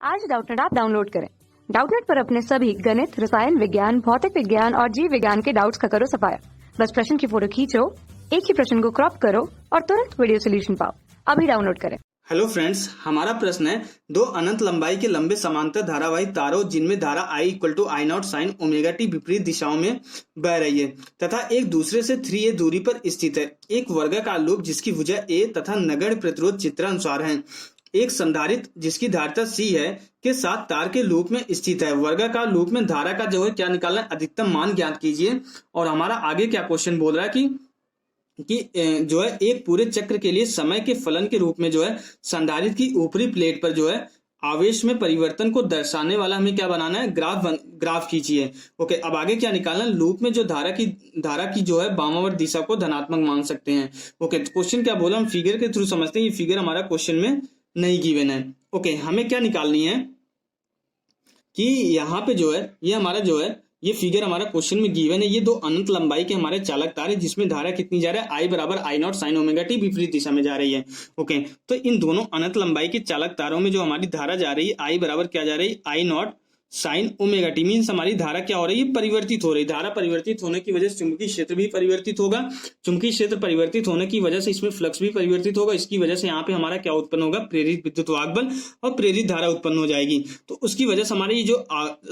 आज Doubtnut app download करें। Doubtnut पर अपने सभी गणित, रसायन विज्ञान, भौतिक विज्ञान और जीव विज्ञान के डाउट्स का करो सफाया। बस प्रश्न की फोटो खींचो, एक ही प्रश्न को क्रॉप करो और तुरंत वीडियो सोल्यूशन पाओ। अभी डाउनलोड करें। हेलो फ्रेंड्स, हमारा प्रश्न है दो अनंत लंबाई के लंबे समांतर धारावाही तारों जिनमें धारा I = I0 sin omega t विपरीत दिशाओं में बह रही है तथा एक दूसरे से 3a दूरी पर स्थित है। एक वर्गाकार लूप जिसकी भुजा a तथा नगण्य प्रतिरोध चित्रानुसार है। एक संधारित्र जिसकी धारिता C है के साथ तार के लूप में स्थित है। वर्गाकार लूप में धारा का जो है क्या निकालना है, अधिकतम मान ज्ञात कीजिए। और हमारा आगे क्या क्वेश्चन बोल रहा है कि जो है एक पूरे चक्र के लिए समय के फलन के रूप में जो है संधारित्र की ऊपरी प्लेट पर जो है आवेश में परिवर्तन को दर्शाने वाला हमें क्या बनाना है, ग्राफ खींचिए। ओके, अब आगे क्या निकालना है, लूप में जो धारा की जो है वामावर्त दिशा को धनात्मक मान सकते हैं। ओके, तो क्वेश्चन क्या बोला, हम फिगर के थ्रू समझते हैं। ये फिगर हमारा क्वेश्चन में नहीं गिवन है। ओके, हमें क्या निकालनी है कि यहाँ पे जो है ये हमारा जो है ये फिगर हमारा क्वेश्चन में गिवन है। ये दो अनंत लंबाई के हमारे चालक तार है जिसमें धारा कितनी जा रहा है, I = I0 sin omega t विपरीत दिशा में जा रही है। ओके, तो इन दोनों अनंत लंबाई के चालक तारों में जो हमारी धारा जा रही है I बराबर क्या जा रही है, I0 sin omega t means हमारी धारा क्या हो रही है, परिवर्तित हो रही है। धारा परिवर्तित होने की वजह से चुंबकीय क्षेत्र भी परिवर्तित होगा। चुंबकीय क्षेत्र परिवर्तित होने की वजह से इसमें फ्लक्स भी परिवर्तित होगा। इसकी वजह से यहाँ पे हमारा क्या उत्पन्न होगा, प्रेरित विद्युत वाहक बल और प्रेरित धारा उत्पन्न हो जाएगी। तो उसकी वजह से हमारी जो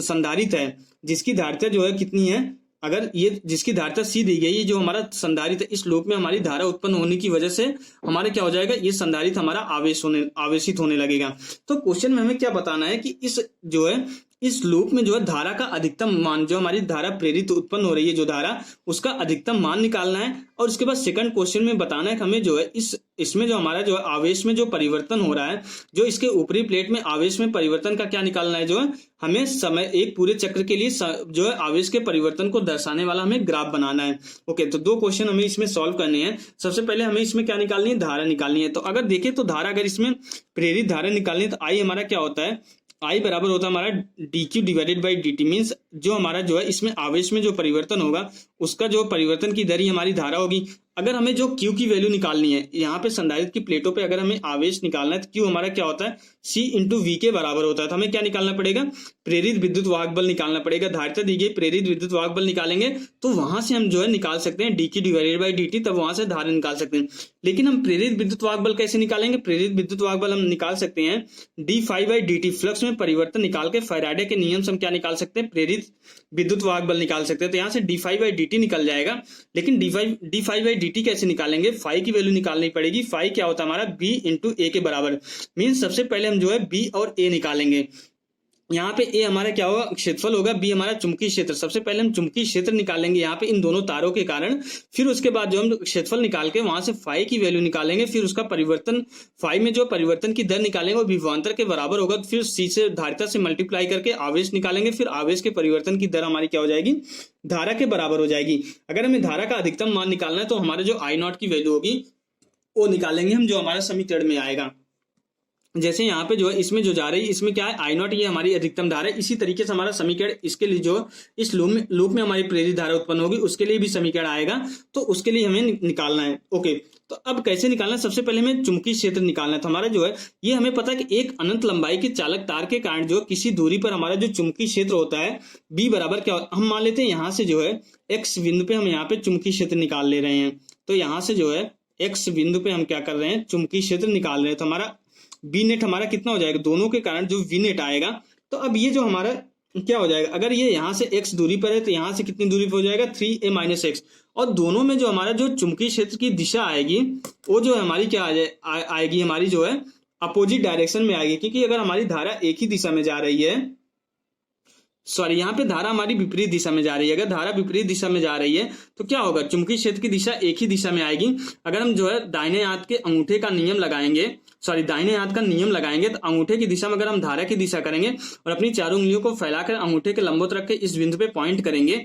संधारित्र है जिसकी धारिता जो है कितनी है, अगर ये जिसकी धारिता C दी गई है, जो हमारा संधारित्र इस लूप में हमारी धारा उत्पन्न होने की वजह से हमारे क्या हो जाएगा, ये संधारित्र हमारा आवेशित होने लगेगा। तो क्वेश्चन में हमें क्या बताना है कि इस जो है इस लूप में जो है धारा का अधिकतम मान, जो हमारी धारा प्रेरित उत्पन्न हो रही है जो धारा, उसका अधिकतम मान निकालना है। और उसके बाद सेकंड क्वेश्चन में बताना है कि हमें जो है इसमें जो हमारा जो है आवेश में जो परिवर्तन हो रहा है, जो इसके ऊपरी प्लेट में आवेश में परिवर्तन का क्या निकालना है, जो है हमें समय एक पूरे चक्र के लिए जो है आवेश के परिवर्तन को दर्शाने वाला हमें ग्राफ बनाना है। ओके, तो दो क्वेश्चन हमें इसमें सॉल्व करने हैं। सबसे पहले हमें इसमें क्या निकालनी है, धारा निकालनी है। तो अगर देखें तो धारा, अगर इसमें प्रेरित धारा निकालनी है तो I हमारा क्या होता है, I बराबर होता है हमारा dq / dt मीन्स जो हमारा जो है इसमें आवेश में जो परिवर्तन होगा उसका जो परिवर्तन की दर ही हमारी धारा होगी। अगर हमें जो Q की वैल्यू निकालनी है, यहाँ पे संधारित्र की प्लेटों पे अगर हमें आवेश निकालना है तो Q हमारा क्या होता है, C × V के बराबर होता है। तो हमें क्या निकालना पड़ेगा, प्रेरित विद्युत वाहक बल निकालना पड़ेगा। धारिता दी गई, प्रेरित विद्युत वाहक बल निकालेंगे तो वहां से हम जो है निकाल सकते हैं dq / dt, तब वहां से धारा निकाल सकते हैं। लेकिन हम प्रेरित विद्युत वाहक बल कैसे निकालेंगे, प्रेरित विद्युत वाहक बल हम निकाल सकते हैं d∅dt, फ्लक्स में परिवर्तन निकाल के फैराडे के नियम से हम क्या निकाल सकते हैं, प्रेरित विद्युत वाहक बल निकाल सकते हैं। तो यहाँ से d∅dt निकल जाएगा। लेकिन d∅dt कैसे निकालेंगे, फाई की वैल्यू निकालनी पड़ेगी। फाई क्या होता है हमारा, b × a के बराबर। मीन्स सबसे पहले हम जो है b और a निकालेंगे। यहाँ पे a हमारा क्या होगा, क्षेत्रफल होगा, b हमारा चुंबकीय क्षेत्र। सबसे पहले हम चुंबकीय क्षेत्र निकालेंगे यहाँ पे इन दोनों तारों के कारण। फिर उसके बाद जो हम क्षेत्रफल निकाल के वहां से फाई की वैल्यू निकालेंगे। फिर उसका परिवर्तन, फाई में जो परिवर्तन की दर निकालेंगे वो विभवांतर के बराबर होगा। फिर C से धारिता से मल्टीप्लाई करके आवेश निकालेंगे। फिर आवेश के परिवर्तन की दर हमारी क्या हो जाएगी, धारा के बराबर हो जाएगी। अगर हमें धारा का अधिकतम मान निकालना है तो हमारे जो I0 की वैल्यू होगी वो निकालेंगे हम, जो हमारा समीकरण में आएगा। जैसे यहाँ पे जो है इसमें जो जा रही है, इसमें क्या है I0, ये हमारी अधिकतम धारा है। इसी तरीके से हमारा समीकरण इसके लिए जो इस लूप में हमारी प्रेरित धारा उत्पन्न होगी उसके लिए भी समीकरण आएगा। तो उसके लिए हमें निकालना है। ओके, तो अब कैसे निकालना है, सबसे पहले हमें चुंबकीय क्षेत्र निकालना है। तो हमारा जो है ये हमें पता है कि एक अनंत लंबाई के चालक तार के कारण जो किसी दूरी पर हमारा जो चुंबकीय क्षेत्र होता है B बराबर क्या, हम मान लेते हैं यहाँ से जो है x बिंदु पे हम यहाँ पे चुंबकीय क्षेत्र निकाल ले रहे हैं। तो यहाँ से जो है x बिंदु पे हम क्या कर रहे हैं, चुंबकीय क्षेत्र निकाल रहे हैं। तो हमारा बी नेट हमारा कितना हो जाएगा, दोनों के कारण जो वी नेट आएगा। तो अब ये जो हमारा क्या हो जाएगा, अगर ये यहाँ से x दूरी पर है तो यहाँ से कितनी दूरी पर हो जाएगा, 3a - x। और दोनों में जो हमारा जो चुंबकीय क्षेत्र की दिशा आएगी वो जो है हमारी क्या आएगी, हमारी जो है अपोजिट डायरेक्शन में आएगी। क्योंकि अगर हमारी धारा एक ही दिशा में जा रही है, सॉरी यहाँ पे धारा हमारी विपरीत दिशा में जा रही है। अगर धारा विपरीत दिशा में जा रही है तो क्या होगा, चुंबकीय क्षेत्र की दिशा एक ही दिशा में आएगी। अगर हम जो है दाहिने हाथ के अंगूठे का नियम लगाएंगे, दाहिने हाथ का नियम लगाएंगे तो अंगूठे की दिशा में अगर हम धारा की दिशा करेंगे और अपनी चारों उंगलियों को फैलाकर अंगूठे के लंबवत रख के इस बिंदु पे पॉइंट करेंगे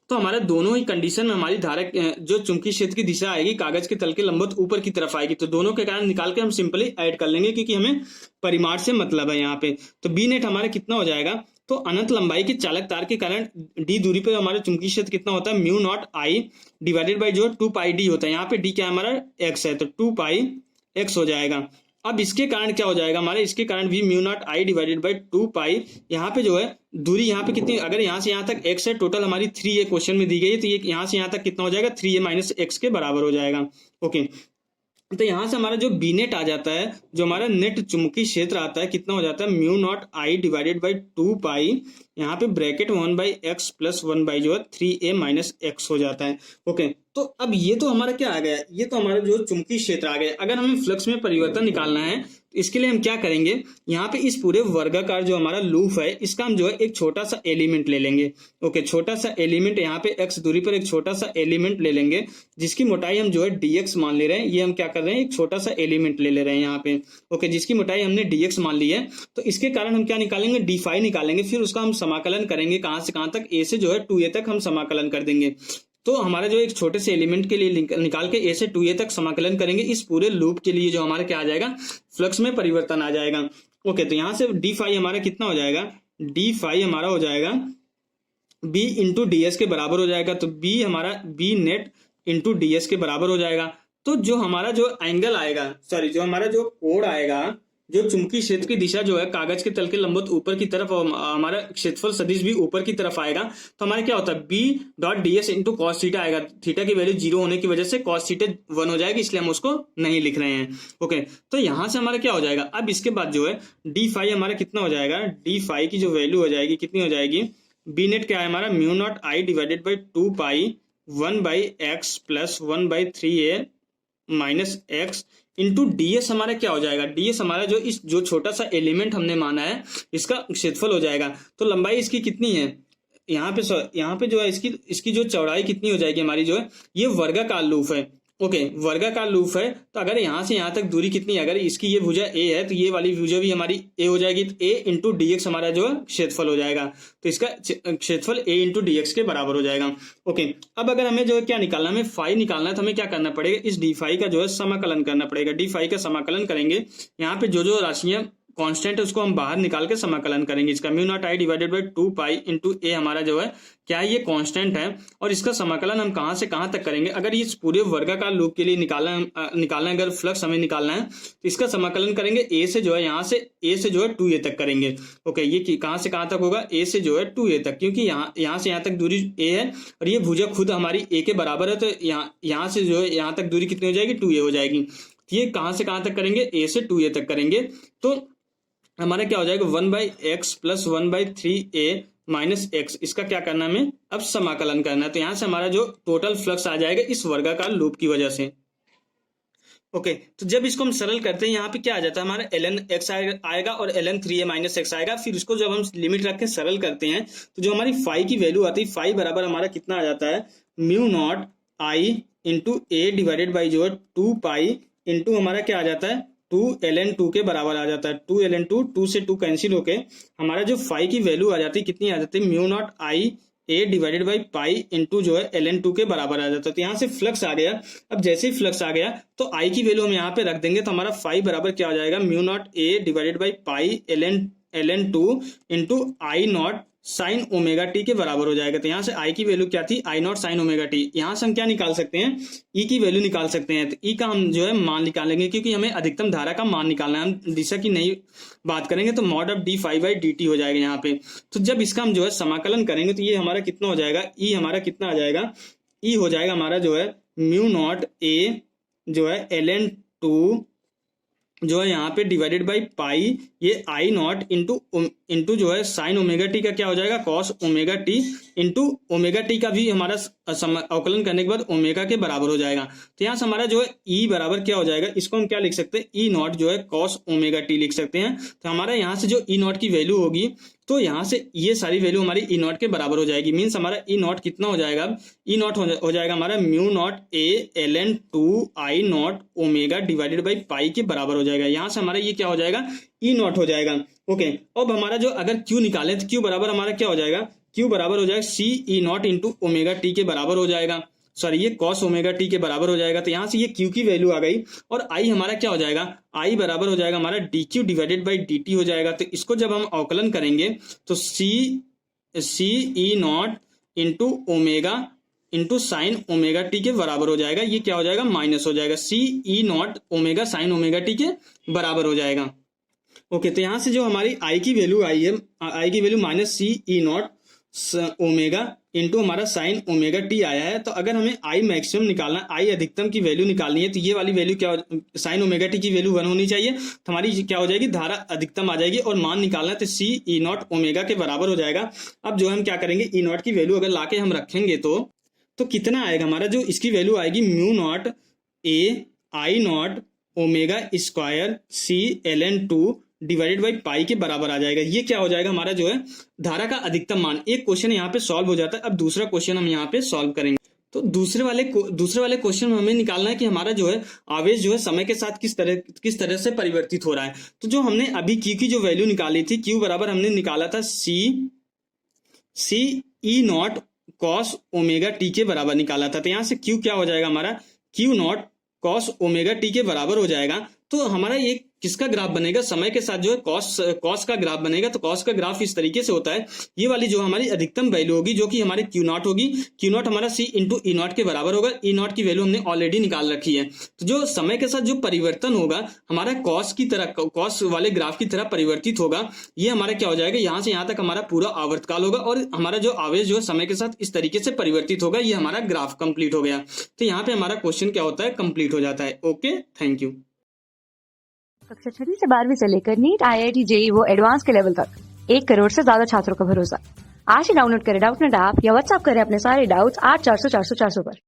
तो हमारे दोनों ही कंडीशन में हमारी धारा जो चुंबकीय क्षेत्र की दिशा आएगी कागज के तल के लंबवत ऊपर की तरफ आएगी। तो दोनों के कारण निकाल के हम सिंपली ऐड कर लेंगे क्योंकि हमें परिमाण से मतलब है यहाँ पे। तो बी नेट हमारा कितना हो जाएगा, तो अनंत लंबाई के चालक तार के कारण डी दूरी पर हमारा चुंबकीय क्षेत्र कितना होता है, μ0I डिवाइडेड बाई जो 2πd होता है। यहाँ पे डी क्या हमारा x है तो 2πx हो जाएगा। अब इसके कारण क्या हो जाएगा हमारे, इसके कारण भी mu naught I divided by 2 पाई, यहाँ पे जो है दूरी यहाँ पे कितनी, अगर यहाँ से यहाँ तक x है, टोटल हमारी 3 a क्वेश्चन में दी गई है, तो ये यहाँ से यहाँ तक कितना हो जाएगा 3a माइनस x के बराबर हो जाएगा। ओके, तो यहां से हमारा जो बी नेट आ जाता है, जो हमारा नेट चुंबकीय क्षेत्र आता है, कितना हो जाता है mu naught I divided by 2 पाई, यहाँ पे bracket 1 by x plus 1 by जो है 3a माइनस एक्स हो जाता है। ओके, तो अब ये तो हमारा क्या आ गया, ये तो हमारा जो चुंबकीय क्षेत्र आ गया। अगर हमें फ्लक्स में परिवर्तन निकालना है तो इसके लिए हम क्या करेंगे, यहाँ पे इस पूरे वर्गाकार जो हमारा लूप है, इसका हम जो है एक छोटा सा एलिमेंट ले लेंगे। ओके, छोटा सा एलिमेंट यहाँ पे x दूरी पर एक छोटा सा एलिमेंट ले लेंगे, जिसकी मोटाई हम जो है dx मान ले रहे हैं। ये हम क्या कर रहे हैं, एक छोटा सा एलिमेंट ले रहे हैं यहाँ पे। ओके, जिसकी मोटाई हमने dx मान ली है, तो इसके कारण हम क्या निकालेंगे, डी फाई निकालेंगे। फिर उसका हम समाकलन करेंगे, कहां से कहां तक, a से जो है 2a तक हम समाकलन कर देंगे। तो हमारा जो एक छोटे से एलिमेंट के लिए निकाल के a से 2a तक समाकलन करेंगे, इस पूरे लूप के लिए जो हमारा क्या आ जाएगा, फ्लक्स में परिवर्तन आ जाएगा। ओके, तो यहां से डी फाई हमारा कितना हो जाएगा, डी फाई हमारा हो जाएगा b इंटू डी एस के बराबर हो जाएगा। तो b हमारा b net into D S के बराबर हो जाएगा। तो जो हमारा जो एंगल आएगा, सॉरी, जो हमारा जो कोण आएगा, जो चुंबकीय क्षेत्र की दिशा जो है कागज के तल के लंबवत ऊपर की तरफ, हमारा क्षेत्रफल सदिश भी ऊपर की तरफ आएगा। तो हमारा क्या होता है, b dot D S into cos theta आएगा। थीटा की वैल्यू 0 होने की वजह से कॉस थीटा 1 हो जाएगी, इसलिए हम उसको नहीं लिख रहे हैं। ओके, तो यहां से हमारा क्या हो जाएगा, अब इसके बाद जो है डी फाई हमारा कितना हो जाएगा, डी फाई की जो वैल्यू हो जाएगी कितनी हो जाएगी, बी नेट क्या है हमारा mu naught I divided by 2 pi 1 by x plus 1 by 3a minus x into DS हमारा क्या हो जाएगा, डीएस हमारा जो इस जो छोटा सा एलिमेंट हमने माना है, इसका क्षेत्रफल हो जाएगा। तो लंबाई इसकी कितनी है, यहाँ पे जो है इसकी जो चौड़ाई कितनी हो जाएगी हमारी, जो है ये वर्गाकार लूप है। ओके, वर्गाकार लूप है, तो अगर यहाँ से यहाँ तक दूरी कितनी है, अगर इसकी ये भुजा a है, तो ये वाली भुजा भी हमारी a हो जाएगी। तो a इंटू डी एक्स हमारा जो है क्षेत्रफल हो जाएगा। तो इसका क्षेत्रफल a इंटू डी एक्स के बराबर हो जाएगा। ओके, अब अगर हमें जो है क्या निकालना है, हमें फाई निकालना है, तो हमें क्या करना पड़ेगा, इस डी फाई का जो है समाकलन करना पड़ेगा। डी फाई का समाकलन करेंगे, यहाँ पे जो राशियां कांस्टेंट है उसको हम बाहर निकाल के समाकलन करेंगे। इसका mu naught I divided by 2 pi into A हमारा जो है क्या है, ये कांस्टेंट है। और इसका समाकलन हम कहां से कहां तक करेंगे, अगर इस पूरे वर्गाकार लूप के लिए निकालना अगर फ्लक्स हमें निकालना है, तो इसका समाकलन करेंगे ए से जो है, यहाँ से ए से जो है 2a तक करेंगे। ओके, ये कहां से कहां तक होगा, ए से जो है 2a तक, क्योंकि यहाँ से यहाँ तक दूरी a है और ये भुजा खुद हमारी a के बराबर है। तो यहाँ से जो है यहाँ तक दूरी कितनी हो जाएगी, 2a हो जाएगी। ये कहां से कहां तक करेंगे, a से 2a तक करेंगे। तो हमारा क्या हो जाएगा 1 by x plus 1 by 3a minus x, इसका क्या करना है हमें, अब समाकलन करना है। तो यहां से हमारा जो टोटल फ्लक्स आ जाएगा इस वर्गाकार लूप की वजह से। ओके, तो जब इसको हम सरल करते हैं, यहाँ पे क्या आ जाता है हमारा ln x आएगा और ln 3a माइनस एक्स आएगा। फिर उसको जब हम लिमिट रख के सरल करते हैं, तो जो हमारी फाई की वैल्यू आती है, फाई बराबर हमारा कितना आ जाता है, mu naught I into A divided by जो है 2 पाई इंटू हमारा क्या आ जाता है 2 ln 2 के बराबर आ जाता है। 2 ln 2 से 2 कैंसिल होके हमारा जो फाई की वैल्यू आ जाती है, कितनी आ जाती है, mu naught I A divided by pi into जो है ln 2 के बराबर आ जाता है। तो यहाँ से फ्लक्स आ गया। अब जैसे ही फ्लक्स आ गया तो आई की वैल्यू हम यहाँ पे रख देंगे, तो हमारा फाई बराबर क्या हो जाएगा, mu naught A divided by pi ln 2 into I not sign omega t के बराबर हो जाएगा। तो यहाँ से आई की वैल्यू क्या थी, आई नॉट साइन ओमेगा टी। यहाँ से हम क्या निकाल सकते हैं, ई की वैल्यू निकाल सकते हैं। तो ई का हम जो है मान निकालेंगे, क्योंकि हमें अधिकतम धारा का मान निकालना है, हम दिशा की नहीं बात करेंगे। तो mod of d phi by d t हो जाएगा यहाँ पे। तो जब इसका हम जो है समाकलन करेंगे, तो ये हमारा कितना हो जाएगा, ई हमारा कितना आ जाएगा, ई हो जाएगा हमारा जो है म्यू नॉट ए जो है ln 2 जो है यहाँ पे डिवाइडेड बाई पाई, ये आई नॉट इंटू जो है साइन ओमेगा टी का क्या हो जाएगा, cos omega T into omega T का भी हमारा अवकलन करने के बाद ओमेगा के बराबर हो जाएगा। तो यहाँ से हमारा जो है ई बराबर क्या हो जाएगा, इसको हम क्या लिख सकते हैं, ई नॉट जो है कॉस ओमेगा टी लिख सकते हैं। तो हमारा यहाँ से जो ई नॉट की वैल्यू होगी, तो यहाँ से ये सारी वैल्यू हमारी ई नॉट के बराबर हो जाएगी। मीन्स हमारा ई नॉट कितना हो जाएगा, ई नॉट हो जाएगा हमारा mu naught A ln 2 I naught omega divided by pi के बराबर हो जाएगा। यहाँ से हमारा ये क्या हो जाएगा, ई नॉट हो जाएगा। ओके, अब हमारा जो अगर क्यू निकालें, तो क्यू बराबर हमारा क्या हो जाएगा, क्यू बराबर हो जाएगा C E naught into omega t के बराबर हो जाएगा, सॉरी ये कॉस ओमेगा टी के बराबर हो जाएगा। तो यहाँ से ये क्यू की वैल्यू आ गई और आई हमारा क्या हो जाएगा, आई बराबर हो जाएगा हमारा d q divided by d t हो जाएगा। तो इसको जब हम अवकलन करेंगे, तो C E naught into omega into sine omega t के बराबर हो जाएगा। ये क्या हो जाएगा, माइनस हो जाएगा, C E naught omega sine omega t के बराबर हो जाएगा। ओके, तो यहां से जो हमारी आई की वैल्यू आई है, आई की value minus C E naught omega into हमारा साइन ओमेगा टी आया है। तो अगर हमें आई मैक्सिमम निकालना, आई अधिकतम की वैल्यू निकालनी है, तो ये वाली वैल्यू क्या, साइन ओमेगा टी की वैल्यू 1 होनी चाहिए। तो हमारी क्या हो जाएगी, धारा अधिकतम आ जाएगी और मान निकालना है तो सी ई नॉट ओमेगा के बराबर हो जाएगा। अब जो हम क्या करेंगे, ई नॉट की वैल्यू अगर लाके हम रखेंगे तो कितना आएगा हमारा, जो इसकी वैल्यू आएगी mu naught A I naught omega square C L N two divided by pi के बराबर आ जाएगा। ये क्या हो जाएगा हमारा जो है धारा का अधिकतम मान। एक क्वेश्चन यहाँ पे सॉल्व हो जाता है। अब दूसरा क्वेश्चन हम यहाँ पे सॉल्व करेंगे। तो दूसरे वाले क्वेश्चन में हमें निकालना है कि हमारा जो है आवेश जो है समय के साथ किस तरह से परिवर्तित हो रहा है। तो जो हमने अभी क्यू की जो वैल्यू निकाली थी, क्यू बराबर हमने निकाला था सी E not cos omega t के बराबर निकाला था। तो यहाँ से क्यू क्या हो जाएगा हमारा, Q not cos omega t के बराबर हो जाएगा। तो हमारा ये किसका ग्राफ बनेगा, समय के साथ जो है कॉस का ग्राफ बनेगा। तो कॉस का ग्राफ इस तरीके से होता है, ये वाली जो हमारी अधिकतम वैल्यू होगी जो कि हमारे क्यू नॉट होगी, क्यू नॉट हमारा सी इंटू ई नॉट के बराबर होगा। ई नॉट की वैल्यू हमने ऑलरेडी निकाल रखी है। तो जो समय के साथ जो परिवर्तन होगा हमारा कॉस वाले ग्राफ की तरह परिवर्तित होगा। ये हमारा क्या हो जाएगा, यहाँ से यहाँ तक हमारा पूरा आवर्तकाल होगा और हमारा जो आवेश जो है समय के साथ इस तरीके से परिवर्तित होगा। ये हमारा ग्राफ कंप्लीट हो गया। तो यहाँ पे हमारा क्वेश्चन क्या होता है, कंप्लीट हो जाता है। Okay, thank you. कक्षा 6वीं से 12वीं से लेकर नीट, IIT, JEE वो एडवांस के लेवल तक 1 करोड़ से ज्यादा छात्रों का भरोसा। आज ही डाउनलोड करें डाउटनेट ऐप या व्हाट्सएप करें अपने सारे डाउट्स 8400 400 400 पर।